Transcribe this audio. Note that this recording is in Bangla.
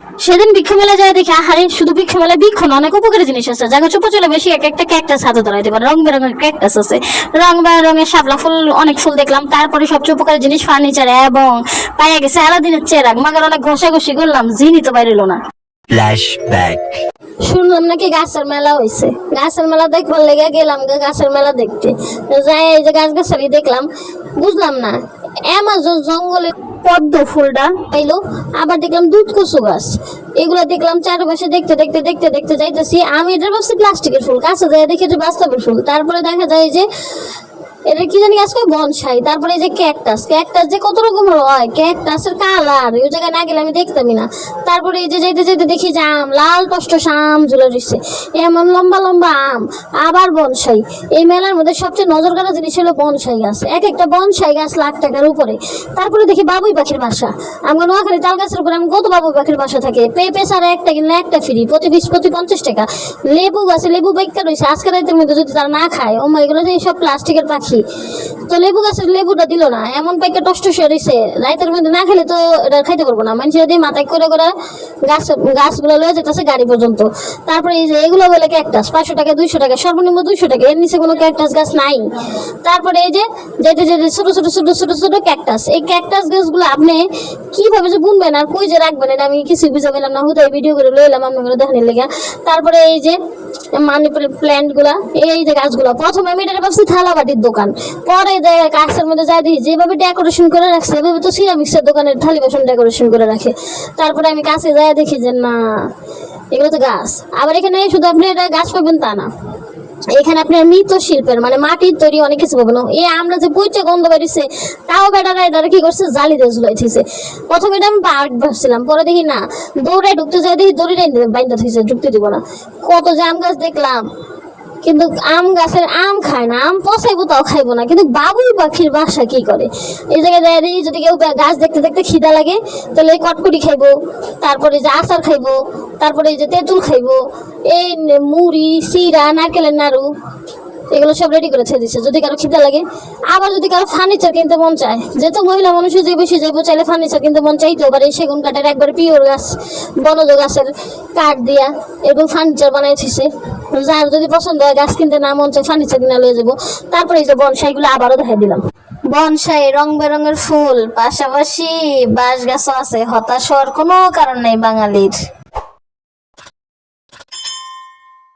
সেদিন বৃক্ষ মেলা যায় দেখি আহারে শুধু বৃক্ষ মেলায় বৃক্ষ না, অনেক উপকারী জিনিস আছে। জায়গা চুপ চলে বেশি এক একটা ক্যাকটাস হাতে ধরাইতে পারে, রং বেরঙের ক্যাকটাস আছে, রং বেরঙের শাপলা ফুল, অনেক ফুল দেখলাম। তারপরে সবচেয়ে উপকারী জিনিস ফার্নিচার, এবং পাইয়া গেছে আলাদিনের চেরাগ। মাগার অনেক ঘষাঘষি করলাম, জিনই তো বাইরেলো না। ফ্ল্যাশব্যাক। শুনলাম নাকি গাছের মেলা হয়েছে, গাছের মেলা দেখবার লেগে গেলাম গাছের মেলা দেখতে। যাই এই যে গাছ গাছালি দেখলাম, বুঝলাম না অ্যামাজন জঙ্গলে পদ্ম ফুলটা পাইলো, আবার দেখলাম দুধ কচু গাছ, এগুলো দেখলাম চারপাশে। দেখতে দেখতে দেখতে দেখতে যাইতেছি, আমি এটা ভাবছি প্লাস্টিকের ফুল, কাছে যায় দেখি এটা বাস্তবের ফুল। তারপরে দেখা যায় যে এটা কি জানি গাছ, বনসাই। তারপরে এই যে ক্যাকটাস, ক্যাকটাস যে কত রকমের হয়, ক্যাকটাসের কালার ওই জায়গায় না গেলে আমি দেখতামই না। তারপরে এই যে যেতে যেতে দেখি যে আম, লাল টস্টস আম ঝুলে রয়েছে, এমন লম্বা লম্বা আম। আবার বনসাই, এই মেলার মধ্যে সবচেয়ে নজর কাড়া জিনিস হলো বনসাই গাছ। এক একটা বনসাই গাছ লাখ টাকার উপরে। তারপরে দেখি বাবুই পাখির বাসা, আমরা নোয়াখালী তাল গাছের উপরে আমি কত বাবুই পাখির বাসা থাকে। পেঁপে ছাড়া একটা কিনলে একটা ফ্রি, প্রতি 20 প্রতি 50 টাকা। লেবু গাছে লেবু বেকার রয়েছে, আজকে রাতের মধ্যে যদি তারা না খায়, ও মা এগুলো যে সব প্লাস্টিকের পাখি। তো লেবু গাছের লেবুটা দিল না, এমন পাইকা টষ্ট সরিছে, রাইতের মধ্যে না খেলে তো এটা খাইতে পারবো না। মানুষ যদি মাথায় করে করে গাছগুলো লয়ে যেতেছে গাড়ি পর্যন্ত। তারপরে এই যে এগুলো বলে ক্যাকটাস, 500 টাকা 200 টাকা, সর্বনিম্ন 200 টাকা, এর নিচে কোনো ক্যাকটাস গাছ নাই। তারপরে এই যে যেতে যেতে ছোট ছোট ছোট ছোট ছোট ক্যাকটাস, এই ক্যাকটাস গাছগুলো আপনি কিভাবে যে বুনবেন আর কই যে রাখবেন এটা আমি কিছু বুঝে পেলাম না, হুদাই ভিডিও করে লইলাম আপনাদের দেখানোর লেগে। তারপরে এই যে মানি প্ল্যান্ট গুলা, এই যে গাছগুলো, প্রথমে আমি এটা ভাবছি থালা বাটির দোকান, পরে গাছের মধ্যে যাই দেখি যেভাবে ডেকোরেশন করে রাখছে এভাবে তো সিরামিক্সের দোকানের থালি বাসন ডেকোরেশন করে রাখে। তারপরে আমি কাছে যাই দেখি যে না, এগুলো তো গাছ। আবার এখানে শুধু আপনি এটা গাছ পাবেন তা না, এখানে আপনার মৃৎ শিল্পের মানে মাটির তৈরি অনেক কিছু পাবেন। এই আমরা যে পইচে গন্ধ বেরিয়েছে, তাও বেটারা এটা কি করছে, জালি দিয়ে ঝুলাইতেছে। প্রথমে এটা আমি ভাবছিলাম, পরে দেখি না, দৌড়ে ঢুকতে যাই দেখি দড়িটাই বাইন্দা থইছে, ঢুকতে দিব না। কত যে আম গাছ দেখলাম, কিন্তু আম গাছের আম খায় না, আম পচাইবো তাও খাইবো না। কিন্তু বাবুই পাখির বাসা কি করে, এই জায়গায় যায় দেখি যদি কেউ গাছ দেখতে দেখতে খিদা লাগে তাহলে এই কটকুটি খাইবো, তারপরে যে আচার খাইবো, তারপরে এই যে তেঁতুল খাইবো, এই মুড়ি চিরা নারকেলের নাড়ু এগুলো সব রেডি করে ছেড়ে দিচ্ছে যদি কারো খিদা লাগে। আবার যদি কারো ফার্নিচার কিনতে মন চায়, যেহেতু মহিলা মানুষের যে বেশি যাবো, চাইলে ফার্নিচার কিনতে মন চাইতেও পারে। সেগুন কাঠের একবার পিওর গাছ, বনজ গাছের কাঠ দিয়া এরকম ফার্নিচার বানাই দিচ্ছে। যার যদি পছন্দ হয়, গাছ কিনতে না মন চায়, ফার্নিচার কিনা লয়ে যাবো। তারপরে এই যে বনসাইগুলো আবারও দেখাই দিলাম, বনসাই রং বেরঙের ফুল, পাশাপাশি বাঁশ গাছও আছে। হতাশ হওয়ার কোনো কারণ নেই বাঙালির।